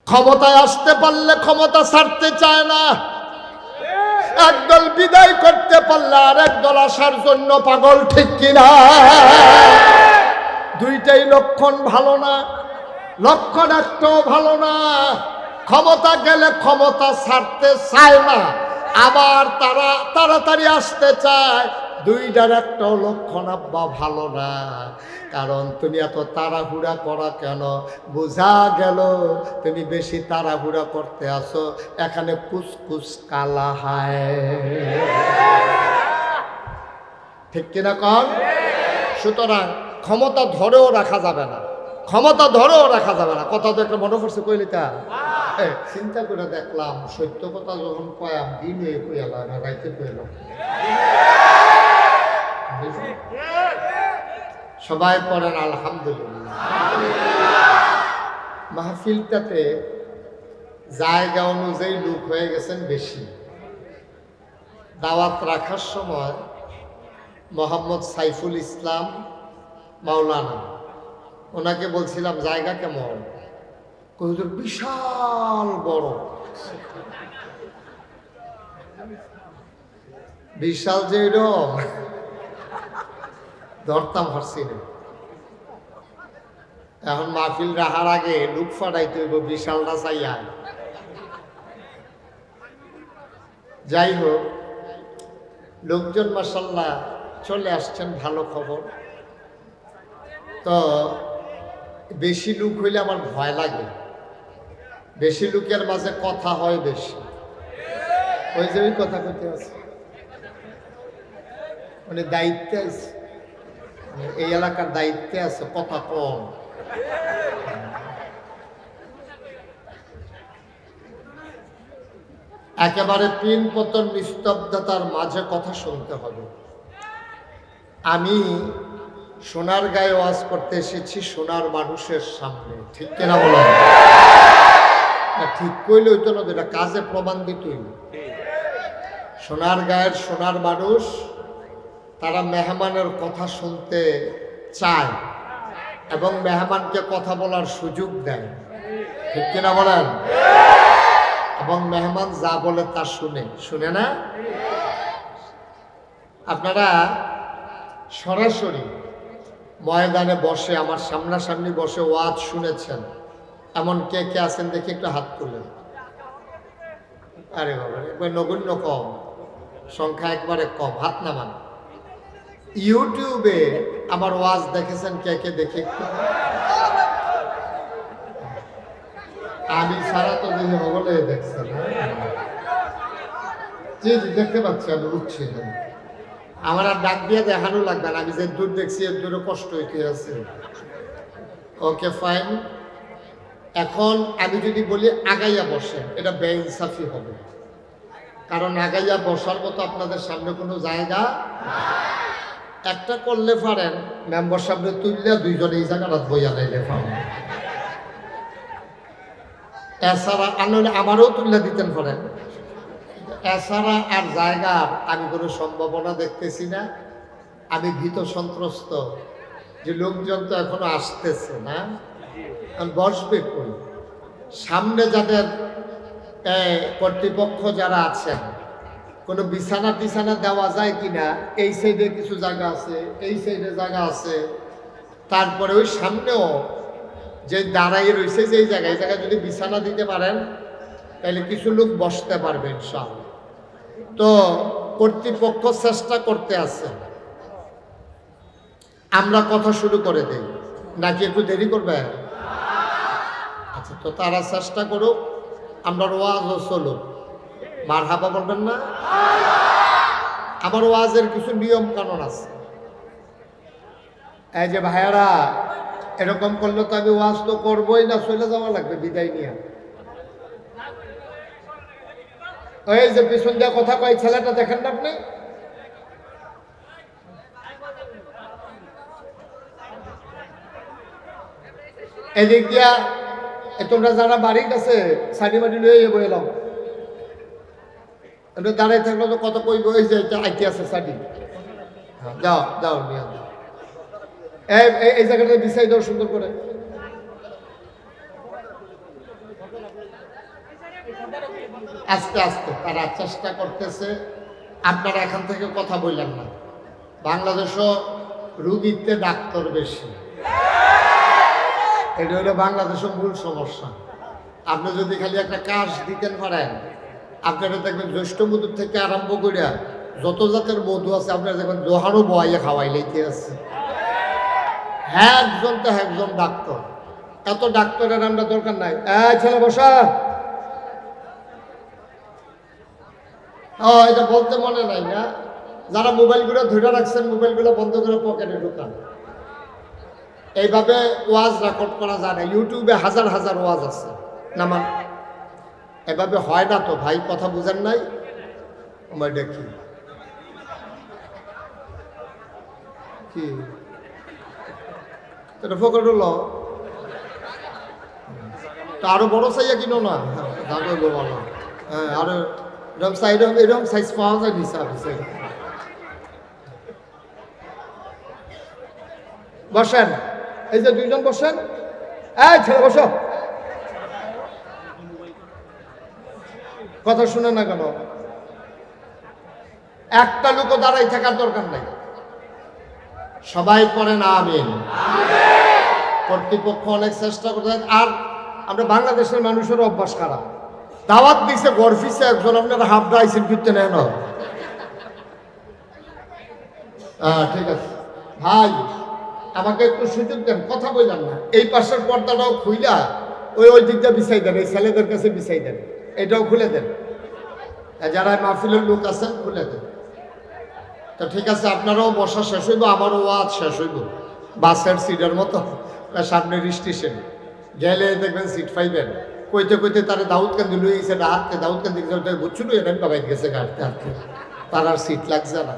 ক্ষমতায় আসতে পারলে ক্ষমতা ছাড়তে চায় না, একদল বিদায় করতে পারলে আর একদল আসার জন্য পাগল, ঠিক কিনা? দুইটাই লক্ষণ ভালো না, লক্ষণ একটাও ভালো না। ক্ষমতা গেলে ক্ষমতা ছাড়তে চায় না, আবার তারা তাড়াতাড়ি আসতে চায়, দুইটার একটাও লক্ষণ আব্বা ভালো না। কারণ তুমি এত তাড়াহুড়া করা কেন? বোঝা গেল তুমি বেশি তাড়াহুড়া করতে আসো, এখানে কুসকুস কালা হায়, ঠিক কিনা কন? সুতরাং ক্ষমতা ধরেও রাখা যাবে না, ক্ষমতা ধরেও রাখা যাবে না। কথা তো একটা মনে পড়ছে কইলিতা, চিন্তা করে দেখলাম সত্য কথা যখন কয়াম দিনে কইয়ালাম না রাইতে কইলাম। সবাই পড়েন আলহামদুলিল্লাহ। মাহফিলটাতে জায়গা অনুযায়ী লোক হয়ে গেছেন বেশি। দাওয়াত রাখার সময় মোহাম্মদ সাইফুল ইসলাম মাওলানা, ওনাকে বলছিলাম জায়গা কেমন? হুজুর বিশাল বড়। বিশাল যে এরকম ধরতাম পারছি না। এখন মাহফিল রাখার আগে লুক ফাটাইতে হইব বিশালটা চাইয়া। যাই হোক, লোকজন মাশাআল্লাহ চলে আসছেন, ভালো খবর। তো বেশি লোক হইলে আমার ভয় লাগে, বেশি লোকের মাঝে কথা হয় বেশি। ওই যে ওই কথা কইতে আছে, মানে দায়িত্বে আছে, এই এলাকার দায়িত্বে আছে, কথা কম। একেবারে পিন পতন নিস্তব্ধতার মাঝে কথা শুনতে হবে। আমি সোনার গায়ে ওয়াজ করতে এসেছি সোনার মানুষের সামনে, ঠিক কিনা বলো? ঠিক কইলে হইতো না, এটা কাজে প্রমাণ দিতই। সোনার গায়ের সোনার মানুষ, তারা মেহমানের কথা শুনতে চায় এবং মেহমানকে কথা বলার সুযোগ দেয়, ঠিক কিনা বলেন? এবং মেহমান যা বলে তা শুনে না। আপনারা সরাসরি ময়দানে বসে আমার সামনাসামনি বসে ওয়াজ শুনেছেন এমন কে কে আছেন দেখি একটু হাত তুলেন। আরে বাবা, একবার নগণ্য কম, সংখ্যা একবারে কম, হাত নামান। ইউটিউবে আমার ওয়াজ দেখেছেন কে কে দেখি একটু? আমি সারা তো দেখি হলে দেখছেন। জি জি দেখতে পাচ্ছি, আমি উঠছি। আমার আর ডাক দিয়ে দেখানো লাগবে না, আমি যে দূর দেখছি এর দূরে কষ্ট হইতে আছে। Okay fine. এখন আমি যদি বলি আগাইয়া বসেন, এটা বেইনসাফি হবে, কারণ আগাইয়া বসার মতো আপনাদের সামনে কোনো জায়গা। একটা করলে পারেন, মেম্বার সামনে তুললে দুইজনে এই জায়গাটা বইয়া লাইলে পারেন, এছাড়া আনলে আমারও তুলে দিতেন পারেন। এছাড়া আর জায়গার আমি কোনো সম্ভাবনা দেখতেছি না। আমি ভীত সন্ত্রস্ত যে লোকজন তো এখনো আসতেছে না, বসবে কই? সামনে যাদের কর্তৃপক্ষ যারা আছেন, কোনো বিছানা টিছানা দেওয়া যায় কিনা, এই সাইডে কিছু জায়গা আছে, এই সাইডে জায়গা আছে, তারপরে ওই সামনেও যে দাঁড়াই রয়েছে যে জায়গায়, এই জায়গায় যদি বিছানা দিতে পারেন তাহলে কিছু লোক বসতে পারবে ইনশাআল্লাহ। তো কর্তৃপক্ষ চেষ্টা করতে আছে, আমরা কথা শুরু করে দেই নাকি একটু দেরি করবে? আচ্ছা, তো তারা চেষ্টা করুক, আমরা ওয়াজও চলুক। মারহাবা বলবেন না? আমার ওয়াজের কিছু নিয়ম কানুন আছে। এই যে ভাইয়ারা, এরকম করলে তো আমি ওয়াজ তো করবোই না, চলে যাওয়া লাগবে বিদায় নিয়ে। ওই যে পিছন দিয়ে কথা কয় ছেলেটা দেখেন না আপনি? এদিক দিয়া তোমরা যারা বাড়ির কাছে সাইডি মাটি লয়ে বয়ে এলাম, দাঁড়াই থাকলে তো কত কইব, ওই যে আইতে আছে সাইডি, যাও যাও নিয়ে যাও। এই জায়গাটা বিছাই দাও সুন্দর করে। আস্তে আস্তে তারা চেষ্টা করতেছে। আপনারা এখান থেকে কথা বললেন না, বাংলাদেশও রুগীতে ডাক্তার বেশি, এটা হলো বাংলাদেশের মূল সমস্যা। আপনি যদি খালি একটা কাজ দিতেন পারেন, আপনারা দেখবেন জ্যৈষ্ঠ মধুর থেকে আরম্ভ করিয়া যত জাতের মধু আছে আপনারা দেখবেন দোহারও বয়াইয়া খাওয়াই লইতে আছে। হ্যাঁ, একজন তো একজন ডাক্তার, এত ডাক্তারের আমরা দরকার নাই। ছেলে বসা, এটা বলতে মনে নাই না? যারা মোবাইলগুলো ধরে রাখছেন মোবাইলগুলো বন্ধ করে পকেটে ঢুকান। এইভাবে ওয়াজ রেকর্ড করা যায় না, ইউটিউবে হাজার হাজার ওয়াজ আছে নামান। এভাবে হয় না তো ভাই, কথা বুঝেন নাই? আমার দেখি কি এটা পকেট হলো তো আরো বড় সাইয়া কিনো না, বলো। হ্যাঁ, আরো এরকম সাইড এরকম সাইজ পাওয়া যায় নিচে। বসেন, এই যে দুইজন বসেন। ছেলে বসো, কথা শুনে না কেন? একটা লোকও দাঁড়াই থাকার দরকার নাই, সবাই পড়েন আমিন। কর্তৃপক্ষ অনেক চেষ্টা করতে, আর আমরা বাংলাদেশের মানুষের অভ্যাস খারাপ। দাওয়াত দিছে গরফিসে একজন, আপনারা হাফ ডাইসেন ফিরতে নেন। ঠিক আছে ভাই, আমাকে একটু সুযোগ দেন, কথা বললাম না। এই পাশের পর্দাটাও খুইলা ওই দিকটা বিছাই দেন, এই ছেলেদের কাছে বিছাই দেন, এটাও খুলে দেন। যারা মাহফিলের লোক আছেন খুলে দেন। তো ঠিক আছে, আপনারাও বসা শেষ হইব, আমারও ওয়াজ শেষ হইব। বাসের সিটের মতো সামনের স্টেশন গেলে দেখবেন সিট পাইবেন। কইতে কইতে তারা দাউদকান্দি লুয়ে গেছে, হাতকে দাউদকান্দি বুঝছিল এটা বাবাই গেছে গাড়িতে হাঁটতে, তার আর সিট লাগছে না।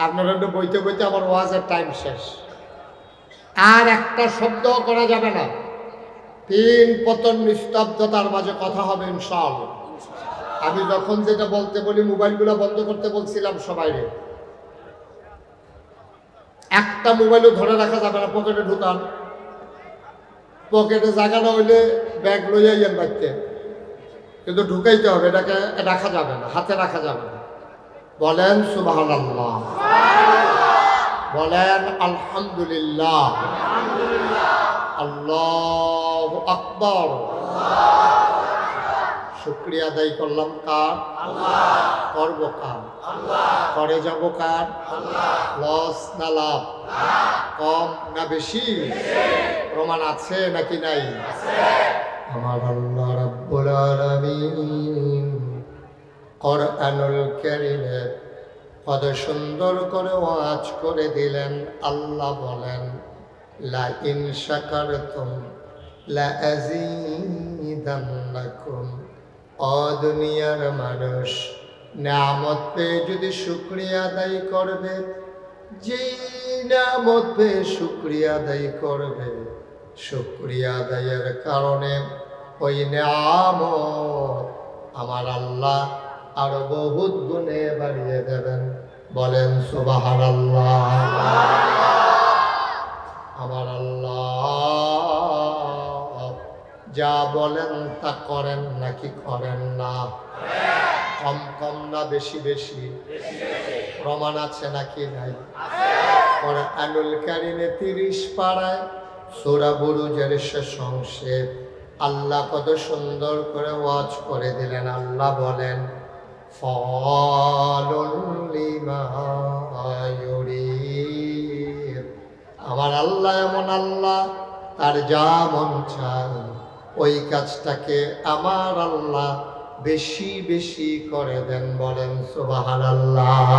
আপনারা বইতে বইতে আমার ওয়াজের টাইম শেষ। আর একটা শব্দ করা যাবে না, তিন পতন নিস্তব্ধতার মাঝে কথা হবে ইনশাআল্লাহ। আমি যখন যেটা বলতে বলি, মোবাইলগুলো বন্ধ করতে বলছিলাম সবাই, একটা মোবাইলও ধরে রাখা যাবে না, পকেটে ঢুকান। পকেটে জায়গা না হইলে ব্যাগ লইয়া ইয়েন বাড়তে, কিন্তু ঢুকাইতে হবে, এটাকে রাখা যাবে না, হাতে রাখা যাবে না। বলেন সুবহানাল্লাহ, বলেন আলহামদুলিল্লাহ, আল্লাহু আকবার। শুকরিয়া আদায় করলাম কার? করব কার? করে যাব কার? লস না লাভ? কম না বেশি? প্রমাণ আছে নাকি নাই? আমার আল্লাহ রাব্বুল আলামিন কোরআনুল কারীমে কত সুন্দর করে ওয়াজ করে দিলেন। আল্লাহ বলেন, লা ইন শাকারতুম লা আযীদান্নাকুম। ও দুনিয়ার মানুষ, নিয়ামত পেয়ে যদি শুকরিয়া আদায় করবে, যে নিয়ামত পেয়ে শুকরিয়া আদায় করবে, শুকরিয়া আদায়ের কারণে ওই নিয়ামত আমার আল্লাহ আরো বহুত গুণে বাড়িয়ে দেবেন। বলেন সুবহানাল্লাহ। আমার আল্লাহ যা বলেন তা করেন নাকি করেন না? কম কম না বেশি বেশি? প্রমাণ আছে নাকি নাই? কোরআনুল কারীমে 30 পারায় সূরা বুরুজের শেষ অংশে আল্লাহ কত সুন্দর করে ওয়াজ করে দিলেন। আল্লাহ বলেন, ফালুল লিমা ইউরিদ। আমার আল্লাহ এমন আল্লাহ, তার যা মন চায় ওই কাজটাকে আমার আল্লাহ বেশি বেশি করে দেন। বলেন সুবহানাল্লাহ।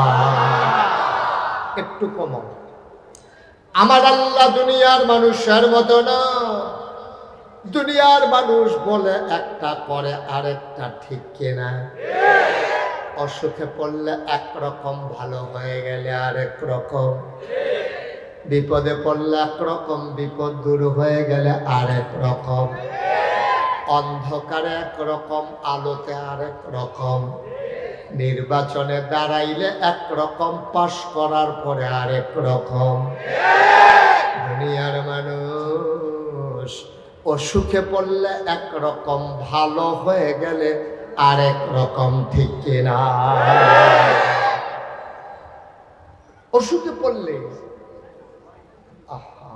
একটু কম। আমার আল্লাহ দুনিয়ার মানুষের মতো না। দুনিয়ার মানুষ বলে একটা, করে আরেকটা, ঠিক কিনা? অসুখে পড়লে একরকম, ভালো হয়ে গেলে আরেক রকম, বিপদে পড়লে একরকম, বিপদ দূর হয়ে গেলে আরেক রকম, অন্ধকারে একরকম, আলোতে আরেক রকম, নির্বাচনে দাঁড়াইলে একরকম, পাশ করার পরে আরেক রকম। দুনিয়ার মানুষ অসুখে পড়লে একরকম, ভালো হয়ে গেলে আরেক রকম, ঠিক কিনা? অসুখে পড়লে আহা,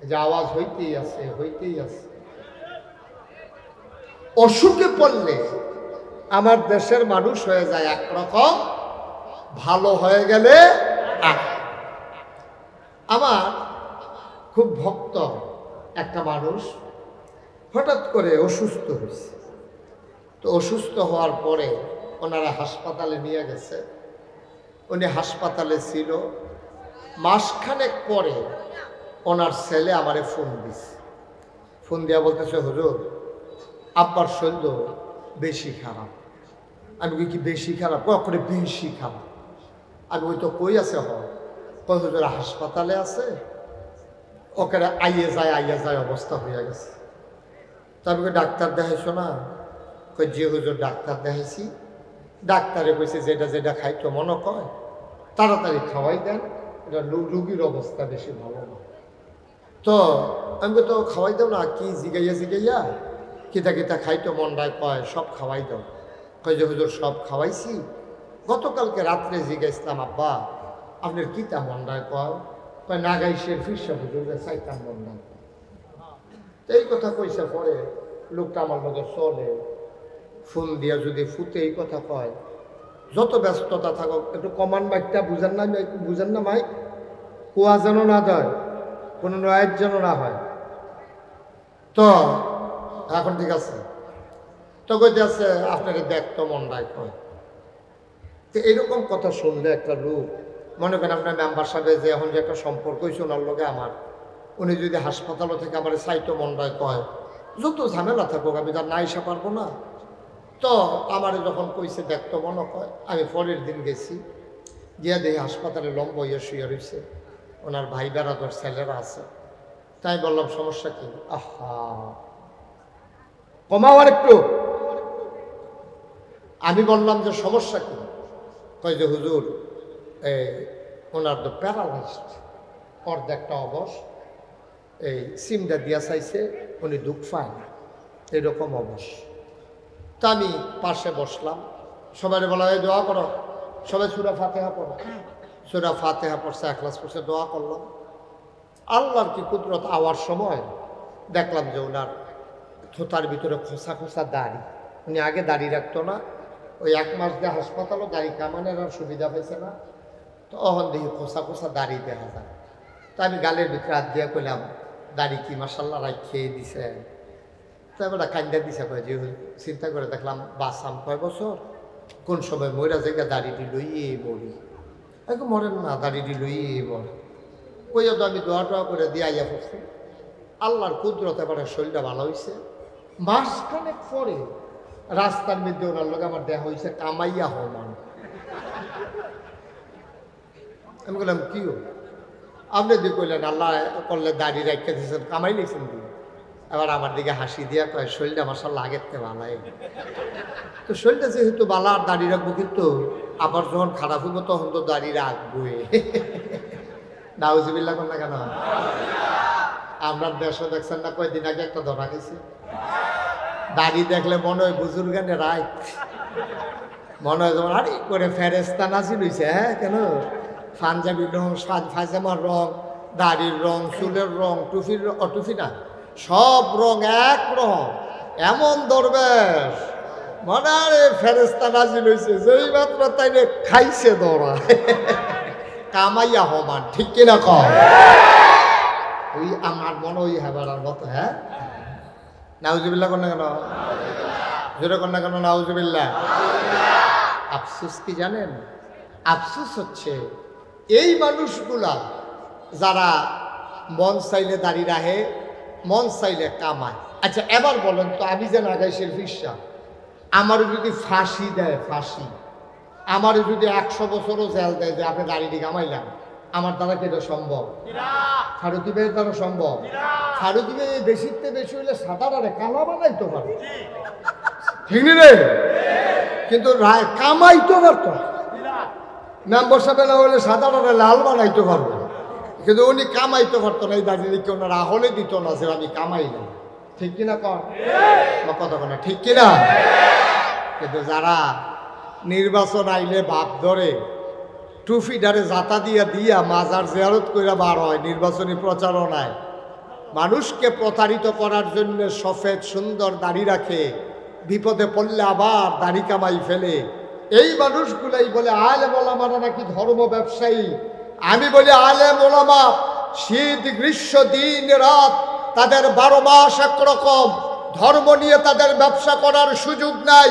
যে আওয়াজ হইতেই আছে, হইতেই আছে। অসুখে পড়লে আমার দেশের মানুষ হয়ে যায় একরকম, ভালো হয়ে গেলে আমার খুব ভক্ত একটা মানুষ হঠাৎ করে অসুস্থ হয়েছে। তো অসুস্থ হওয়ার পরে ওনারা হাসপাতালে নিয়ে গেছে। উনি হাসপাতালে ছিল। মাসখানেক পরে ওনার ছেলে আমারে ফোন দিছে। ফোন দিয়া বলতেছে, হুজুর আব্বার শরীর বেশি খারাপ। আমি কি বেশি খারাপ? করে বেশি খারাপ। আমি ওই তো কই আছে কই হুজুর হাসপাতালে আছে, ওকে আইয়ে যায় অবস্থা হয়ে গেছে। তবে ডাক্তার দেখাইছো না? কই যে হুজুর ডাক্তার দেখাইছি। ডাক্তারে কইছে যেটা যেটা খাইতো মনে কয় তাড়াতাড়ি খাওয়াই দেন, এটা রুগীর অবস্থা বেশি ভালো না। তো আমি তো খাওয়াই দাও না, কি জিগাইয়া কিতা কিতা খাইতো মন্ডায় কয় সব খাওয়াই দাও। কয় যে হুজুর সব খাওয়াইছি। গতকালকে রাত্রে জিজ্ঞাসলাম, আব্বা আপনার কিতা মন্ডায় কয়? কয় নাগাইশের ফিরসা হুজুরে চাইতাম মন্ডায়। তো এই কথা কইছে পরে লোকটা আমার মতো চলে ফোন দিয়া যদি ফুতে এই কথা কয়, যত ব্যস্ততা থাকুক একটু কমান মাইকটা বুঝেন না মাইক, কুয়া যেন না দেয়, কোনো নয়ের যেন না হয়। তো এখন ঠিক আছে। তো কইতে আছে আপনাকে দেখতো মন্ডায় কয়। তো এইরকম কথা শুনলে একটা লোক মনে করেন আপনার মেম্বার সাহেব যে এখন যে একটা সম্পর্ক হয়েছে ওনার লোকে আমার, উনি যদি হাসপাতালও থেকে আমার সাইটো মন্ডায় কয়, যত ঝামেলা থাকুক আমি তার না এসে পারবো না। তো আমার যখন কইছে দেখতো মনে হয়, আমি পরের দিন গেছি, গিয়া দেখি হাসপাতালে লম্বা হইয়া শুয়ে রয়েছে, ওনার ভাই বেড়াদর ছেলেরা আছে। তাই বললাম সমস্যা কি? আহা কমাও আর একটু। আমি বললাম যে সমস্যা কি? কয় যে হুজুর ওনার তো প্যারালাইজড, অর্ধেকটা অবশ, এই সিমটা দিয়া চাইছে, উনি দুঃখ পায় না, এরকম অবশ। তা আমি পাশে বসলাম, সবাই বলা হয় দোয়া করো, সবাই সূরা ফাতিহা পড়ো। সূরা ফাতিহা পড়ছে, ইখলাস পড়ছে, দোয়া করলাম। আল্লাহর কি কুদরত, আওয়ার সময় দেখলাম যে ওনার থোতার ভিতরে খোসা খোসা দাড়ি। উনি আগে দাড়ি রাখতো না, ওই 1 মাস দিয়ে হাসপাতালও দাড়ি কামানোর আর সুবিধা পাইছে না। তো অহন দেখি খোসা খোসা দাড়ি দেখা যায়। তা আমি গালের ভিতরে হাত দিয়ে কইলাম, দাড়ি কি মাশাআল্লাহ রাখ খেয়ে দিছে। তো এবার কান্দা দিছে, কয় যে চিন্তা করে দেখলাম বাঁচাম কয় বছর, কোন সময় মইরা জায়গা দাড়িটি লইয়ে মরি। এখন মরেন না, দাড়িটি লইয়ে মরে। ওই তো আমি দোয়া টোয়া করে দিয়ে আইয়া পড়ছি। আল্লাহর কুদরত এবারে শরীরটা ভালো হয়েছে। মাসখানেক পরে রাস্তার মধ্যে ওনার লোক আমার দেখা হয়েছে কামাইয়া হমান। আমি বললাম কি আপনি দিয়ে কইলেন আল্লাহ করলে দাড়ি রাখতে দিয়েছেন, কামাই নিয়েছেন দিয়ে। এবার আমার দিকে হাসি দিয়া কয় শরীরটা মাশাআল্লাহ আগের থেকে ভালাই। তো শরীরটা যেহেতু বালা আর দাড়ি রাখবো, কিন্তু আবার যখন খারাপ হইব তখন তো দাড়ি রাখবো। নাউজুবিল্লাহ কোন না কেন? আমরা দেশে দেখছেন না, কয়দিন আগে একটা ধরা গেছে, দাড়ি দেখলে মনে হয় বুজুর্গানে রায়, মনে হয় যেমন আরে করে ফেরেস্তা নাজিল হইছে। হ্যাঁ কেন? পাঞ্জাবির রং, ফাইজামার রং, দাড়ির রং, চুলের রং, টুপির রং, টুপি না, সব রং এক রং, এমন দরবেশ মনে আরে ফেরেস্তা নাজিল হইছে, যেই মাত্র তাইলে খাইছে দৌড়া কামাইয়া হমান, ঠিক কিনা কম? ওই আমার মনে ওই হেবারার মতো। হ্যাঁ নাউজুবিল্লাহ কর না কেন? জোরে কর না কেন? নাউজুবিল্লাহ। আফসোস কি জানেন? আফসোস হচ্ছে এই মানুষগুলা যারা মন চাইলে দাড়ি রাখে, মন চাইলে কামায়। আচ্ছা এবার বলেন তো, আমি যে নাগাইশের ফিরসা, আমারও যদি ফাঁসি দেয়, ফাঁসি, আমারও যদি 100 বছরও জেল দেয় যে আপনি দাড়িটি কামাইলাম, আমার দ্বারা কি এটা সম্ভব? ফারুকি ভাইয়ের দ্বারা সম্ভব? ফারুকি ভাই বেশিতে বেশি হইলে সাদারে কালা বানাইতে পারে, ঠিক রে? কিন্তু কামাইতে পারতো, মেম্বার সাহেব না হইলে সাদারে লাল বানাইতে পারবো, কিন্তু উনি কামাইতে পারতো না। এই দাঁড়িয়ে ওনারা হলে দিত না যে আমি কামাই না। ঠিক কিনা কর কথা না ঠিক কিনা? কিন্তু যারা নির্বাচন আইলে ভাব ধরে টুফিডারে জাতা দিয়া মাজার জিয়ারত কইরা বার হয় নির্বাচনী প্রচারণায়, মানুষকে প্রতারিত করার জন্য সফেদ সুন্দর দাড়ি রাখে, বিপদে পড়লে আবার দাড়ি কামাই ফেলে। এই মানুষগুলাই বলে আলেম ওলামারা নাকি ধর্ম ব্যবসায়ী। আমি বলি আলেম ওলামা শীত গ্রীষ্ম দিন রাত তাদের 12 মাস একরকম, ধর্ম নিয়ে তাদের ব্যবসা করার সুযোগ নাই।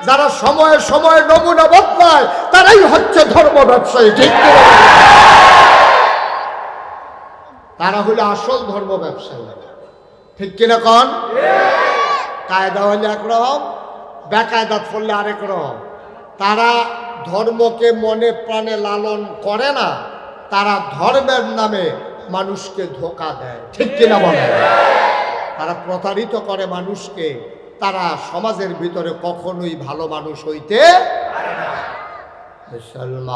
যারা সময়ে সময়ে নমুনা বদলায় তারাই হচ্ছে ধর্ম ব্যবসায়ী, ঠিক কিনা? তারা হলো আসল ধর্ম ব্যবসায়ী, ঠিক কিনা কন? কায়দা হলে একরকম, বেকায়দাত পড়লে আরেক রকম। তারা ধর্মকে মনে প্রাণে লালন করে না, তারা ধর্মের নামে মানুষকে ধোঁকা দেয়, ঠিক কিনা বলে? তারা প্রতারিত করে মানুষকে, তারা সমাজের ভিতরে কখনোই ভালো মানুষ হইতে পারে না। মুসলমান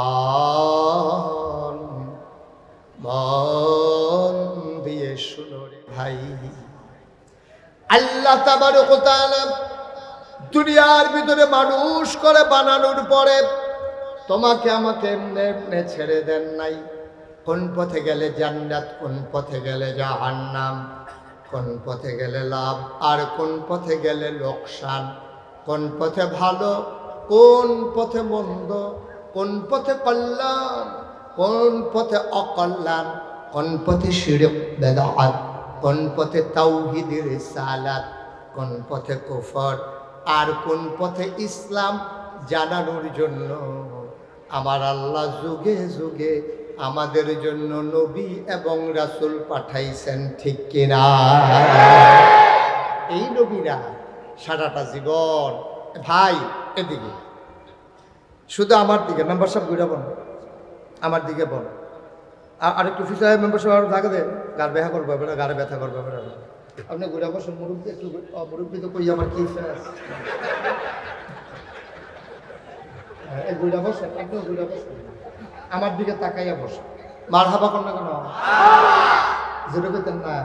মন দিয়ে শুনো রে ভাই, আল্লাহ তাবারক ওয়া তাআলা দুনিয়ার ভিতরে মানুষ করে বানানোর পরে তোমাকে আমাকে এমনি এমনি ছেড়ে দেন নাই। কোন পথে গেলে জান্নাত, কোন পথে গেলে জাহান্নাম, কোন পথে গেলে লাভ আর কোন পথে গেলে লোকসান, কোন পথে ভালো কোন পথে মন্দ, কোন পথে কল্যাণ কোন পথে অকল্যাণ, কোন পথে শিরক বিদআত, কোন পথে তাওহীদের রিসালাত, কোন পথে কুফর আর কোন পথে ইসলাম জানানোর জন্য আমার আল্লাহ যুগে যুগে আমাদের জন্য নবী এবং রাসূল পাঠাইছেন, ঠিক কিনা? এই নবীরা সারাটা জীবন, ভাই এদিকে শুধু আমার দিকে মেম্বার সাহেব ঘুরে বল, আমার দিকে বল, আর একটু ফিসায় মেম্বার সাহেব আরো থাকে, গার ব্যথা করবো এবার, গাড়ে ব্যথা করবো এবার। আপনি ঘুরে বসুন, মুরব্বী একটু, মুরব্বী তো কই আমার কি ঘুরে বসেন, আপনি ঘুরে বসেন, আমার দিকে তাকাইয়া বসে মারহাবা কর না কেন? জোরে পেতেন না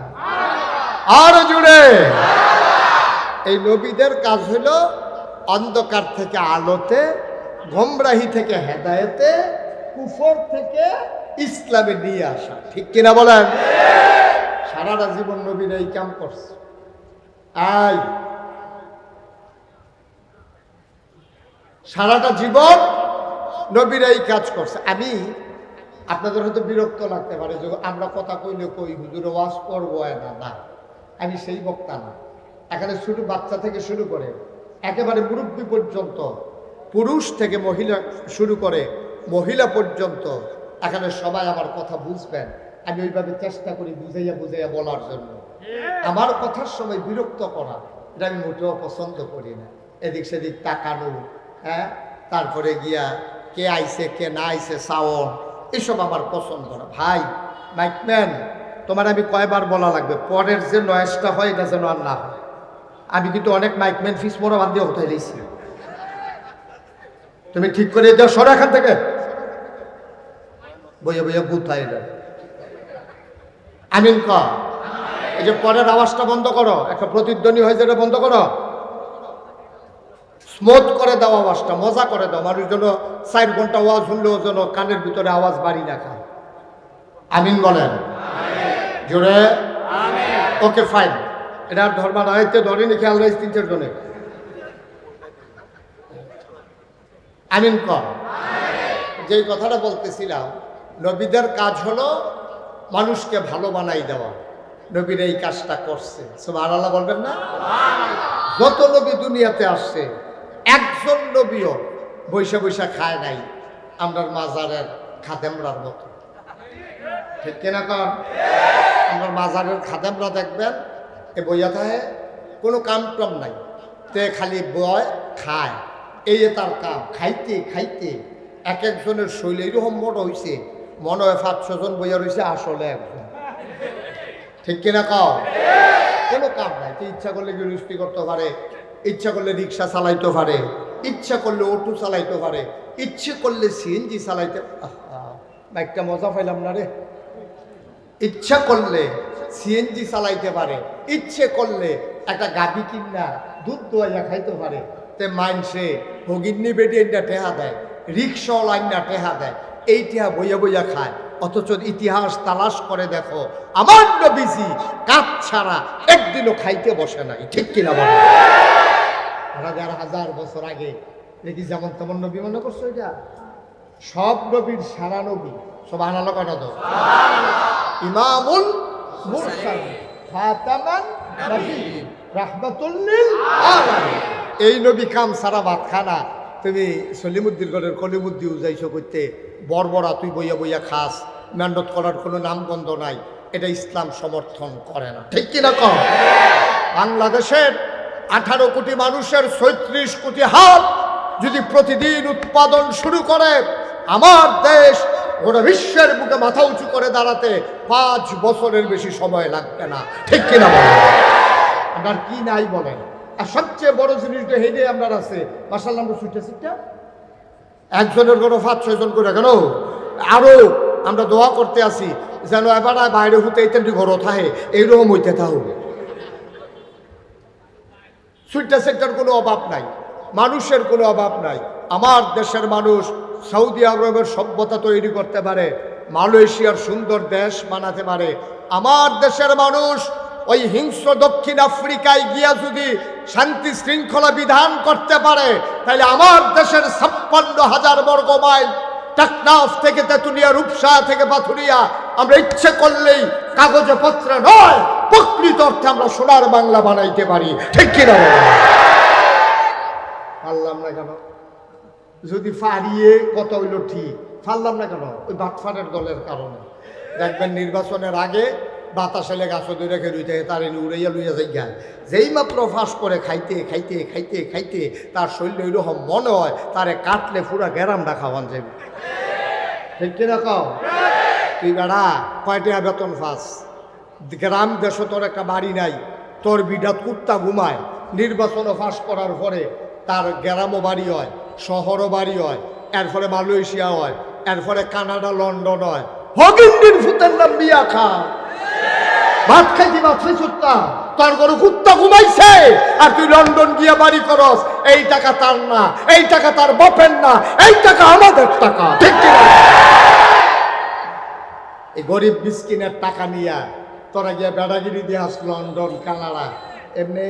আর জুড়ে। এই নবীদের কাজ হলো অন্ধকার থেকে আলোতে, গোমরাহি থেকে হেদায়েতে, কুফর থেকে ইসলামে নিয়ে আসা, ঠিক কিনা বলেন? সারাটা জীবন নবীরা এই কাম করছে। সারাটা জীবন নবীরা এই কাজ করছে। আমি আপনাদের হয়তো বিরক্ত লাগতে পারে যে আমরা কথা কইলে কই হুজুর ওয়াজ করবো না, আমি সেই বক্তা না। এখানে শুরু বাচ্চা থেকে শুরু করে একেবারে মুরব্বী পর্যন্ত, পুরুষ থেকে মহিলা শুরু করে মহিলা পর্যন্ত এখানে সবাই আমার কথা বুঝবেন। আমি ওইভাবে চেষ্টা করি বুঝাইয়া বুঝাইয়া বলার জন্য। আমার কথার সময় বিরক্ত করা এটা আমি মোটেও পছন্দ করি না। এদিক সেদিক তাকানো, হ্যাঁ, তারপরে গিয়া কে আইছে কে না আইছে সাউন্ড, এসব আমার পছন্দ না। ভাই মাইকম্যান, তোমার আমি কয়বার বলা লাগবে, পরের যে নয়েজটা হয় এটা যেন আর না হয়। আমি কিন্তু অনেক মাইকম্যান ফিস মোড়া বাদ দিয়ে কোথায় দিয়েছি, তুমি ঠিক করে যাও, সরো এখান থেকে, বইয়া বইয়া কোথায় যাও। আমিন কর। এই যে পরের আওয়াজটা বন্ধ করো, একটা প্রতিধ্বনি হয়ে যেটা বন্ধ করো, স্মুথ করে দাও আওয়াজটা, মজা করে দাও। মানুষ যেন 4 ঘন্টা আওয়াজ শুনলেও যেন কানের ভিতরে আওয়াজ বাড়ি না খায়। আমিন বলেন জোরে। ওকে ফাইন, এটা ধর্ম রাইতে ধরেনি, খেয়াল রাইস 3-4 জনে। আমিন কর। যেই কথাটা বলতেছিলাম, নবীদের কাজ হলো মানুষকে ভালো বানাই দেওয়া। নবীরা এই কাজটা করছে, সুবহানাল্লাহ বলবেন না? যত নবী দুনিয়াতে আসছে একজন নবীও বৈশা বৈশা খায় নাই আমরার মাজারের খাদেমরার মতো, ঠিক কিনা কন? আমার মাজারের খাদেমরা দেখবেন এ বইয়া থাকে, কোনো কাম টম নাই, তে খালি বয় খায়, এই তার কাম। খাইতে খাইতে এক একজনের শৈল এরকম মোট হয়েছে, মনে হয় 500 জন বইয়া রয়েছে, আসলে একজন, ঠিক কিনা কও? কোনো কাম নাই। তো ইচ্ছা করলে গৃহস্থী করতে পারে, ইচ্ছা করলে রিক্সা চালাইতে পারে, ইচ্ছা করলে অটো চালাইতে পারে, ইচ্ছে করলে সিএনজি চালাইতে। একটা মজা পাইলাম না রে। ইচ্ছা করলে সিএনজি চালাইতে পারে, ইচ্ছে করলে একটা গাভী কিনা দুধ দোয়াইয়া খাইতে পারে, তে মাইনসে ভগিন্নি বেডিয়েনটা টেহা দেয়, রিক্সাওয়ালাইনটা টেহা দেয়, এই টেহা বইয়া বইয়া খায়। অথচ ইতিহাস তালাশ করে দেখো, আমার নবীজি কাপ ছাড়া একদিনও খাইতে বসে নাই। ঠিক কিনা বলে? হাজার হাজার বছর আগে দেখি যেমন তেমন নবী মনে করছো? এটা সব নবীর সারা নবী। সুবহানাল্লাহ কয় না তো? ইমামুল মুরসালিন খাতামান নবিয়্যিন রাহমাতুল লিল আলামিন। এই নবী কাম সারা ভাত খানা। তুমি সলিমুদ্দিন গড়ের কলিমুদ্দি উজাইছো করতে বর্বরা তুই বইয়া বইয়া খাস, মেহনত করার কোনো নামগন্ধ নাই, এটা ইসলাম সমর্থন করে না। ঠিক কিনা কম? বাংলাদেশের 18 কোটি মানুষের 36 কোটি হাত যদি প্রতিদিন উৎপাদন শুরু করে, আমার দেশ গোটা বিশ্বের বুকে মাথা উঁচু করে দাঁড়াতে 5 বছরের বেশি সময় লাগবে না। ঠিক কিনা বলেন? আপনার কি নাই বলেন? আর সবচেয়ে বড় জিনিসটা হেঁটে আপনার আছে, মাসাল্লাহ আমরা ছুটে ছুটটা একজনের কোনো 5-6 জন করে কেন আরো আমরা দোয়া করতে আসি যেন এবার বাইরে হতে এইতেন ঘর থাকে, এইরকম হইতে থাকুক। সুইটা সেক্টর কোনো অভাব নাই, মানুষের কোনো অভাব নাই। আমার দেশের মানুষ সৌদি আরবের সভ্যতা তৈরি করতে পারে, মালয়েশিয়ার সুন্দর দেশ বানাতে পারে। আমার দেশের মানুষ ওই হিংস্র দক্ষিণ আফ্রিকায় গিয়া যদি শান্তি শৃঙ্খলা বিধান করতে পারে, তাহলে আমার দেশের 56,000 বর্গ মাইল টেকনাফ থেকে তেঁতুলিয়া, রূপসা থেকে পাথুরিয়া আমরা ইচ্ছে করলেই কাগজে পত্রে নয়, প্রকৃত অর্থে আমরা সোনার বাংলা বানাইতে পারি। ঠিক কিনা বলেন? পারলাম না কেন? যদি ফারিয়ে কত হইল ঠিক, পারলাম না কেন? ওই বাটফারের দলের কারণে। দেখবেন নির্বাচনের আগে বাতাসে গাছ ধরে রেখে রুইতে তার উড়াইয়া লুইয়া যাই গায়, যেই মাত্র ফাঁস করে খাইতে খাইতে খাইতে খাইতে তার শরীর ওইরকম মনে হয় তারে কাটলে পুরা গ্যারামটা খাওয়ান যাবে। ঠিক কিনা কও? তুই বেড়া কয়টা বেতন ফাঁস? গ্রাম দেশ তোর একটা বাড়ি নাই, তোর বিডাত কুত্তা ঘুমায়। নির্বাচনও ফাঁস করার পরে তার গ্রামও বাড়ি হয়, শহরও বাড়ি হয়, এরপরে মালয়েশিয়া হয়, এরপরে কানাডা, লন্ডন হয়। হগিন্দির ফুতের নাম বিয়া খা, ভাত খাইতে ভাত খাইছুত্তা, তোর ঘরে কুত্তা ঘুমাইছে আর তুই লন্ডন গিয়া বাড়ি করস। এই টাকা তার না, এই টাকা তার বাপের না, এই টাকা আমাদের টাকা। ঠিক কিনা? এই গরিব মিসকিনের টাকা নিয়া তোরা গিয়া বেড়াগিরি দিয়ে আস লন্ডন, কানাডা, এমনি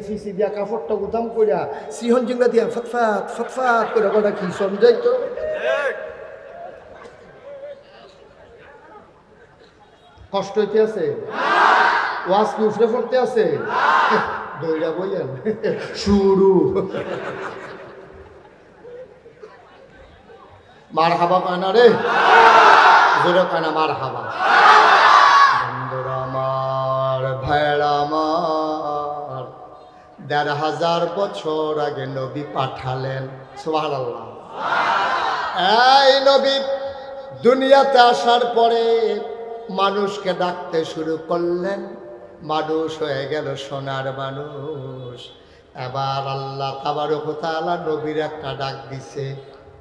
ফিসি দিয়া কাপড়টা গুতাম করিয়া সিহন জিঙ্গা দিয়া ফটফাট ফটফাট করে কটা কি সঞ্জয় তো কষ্ট হইতে আছে, ওয়াজ কি উফরে পড়তে আছে, দইরা বইলেন শুরু। মার হাবা কয় না রে, জোরে কয় না মার হাবা। বন্ধুরা আমার, ভাইরা আমার, ১,৫০০ বছর আগে নবী পাঠালেন। সুবহানাল্লাহ। এই নবী দুনিয়াতে আসার পরে মানুষকে ডাকতে শুরু করলেন, মানুষ হয়ে গেল সোনার মানুষ। এবার আল্লাহ তাবারক ওয়া তাআলা নবীর একটা ডাক দিছে।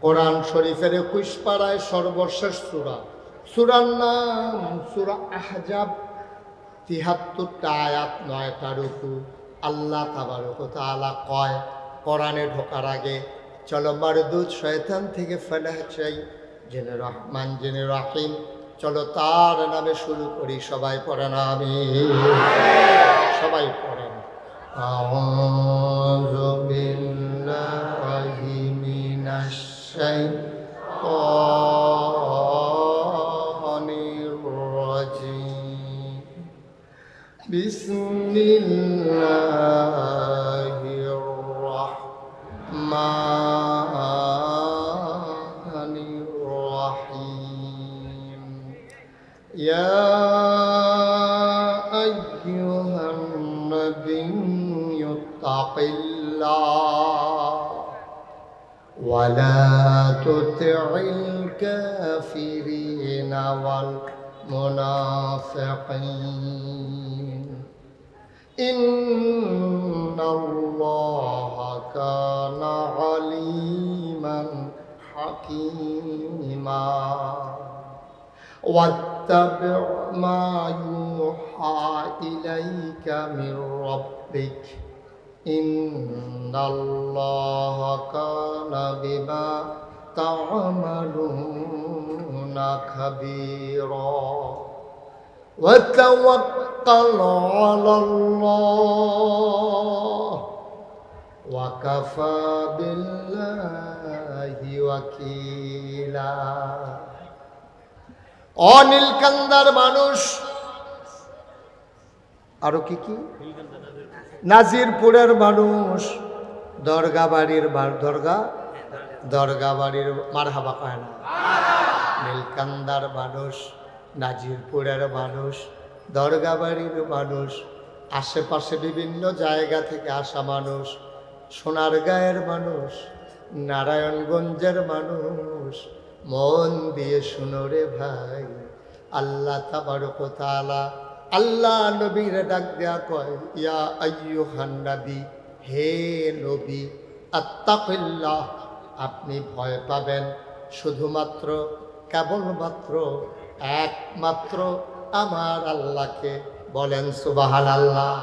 কোরআন শরীফের ২১ পারায় সর্বশেষ সূরা, সূরার নাম সূরা আহজাব, ৭৩টা আয়াত, ৯টা রুকু। আল্লাহ তাবারক ওয়া তাআলা কয় কোরআনে ঢোকার আগে, চলো মারদুদ শয়তান থেকে ফেলাহ চাই, জেনে রহমান জেনে রাহিম, চলো তার নামে শুরু করি। সবাই পড়েন আমিন, সবাই পড়েন। আউযু বিল্লাহি মিনাশ শাইতানির রাজিম। বিসমিল্লাহির রাহমানির রাহিম। ইয়া আইয়ুহান নাবিয়্যু তাকিল্লাহ ওয়া লা তুতি'ল কাফিরিনা ওয়াল মুনাফিকিন ইন্নাল্লাহা কানা আলিমান হাকীমা واتبع ما يوحى إليك من ربك ربك إن الله كان بما تعملون خبيرا وتوكل على الله وكفى بالله وكيلا অনীলকান্দার মানুষ আরো কি কি নাজিরপুরের মানুষ দরগা বাড়ির দরগা বাড়ির মারহাবা কয় না নীলকান্দার মানুষ নাজিরপুরের মানুষ দরগা বাড়ির মানুষ আশেপাশে বিভিন্ন জায়গা থেকে আসা মানুষ সোনারগাঁয়ের মানুষ নারায়ণগঞ্জের মানুষ মন দিয়ে শুনো রে ভাই আল্লাহ তাবারক ওয়া তাআলা আল্লাহ নবীর ডাক দেয়া কয় ইয়া আইয়ুহান নবী হে নবী আত্তাকিল্লাহ আপনি ভয় পাবেন শুধুমাত্র কেবলমাত্র একমাত্র আমার আল্লাহকে বলেন সুবহানাল্লাহ।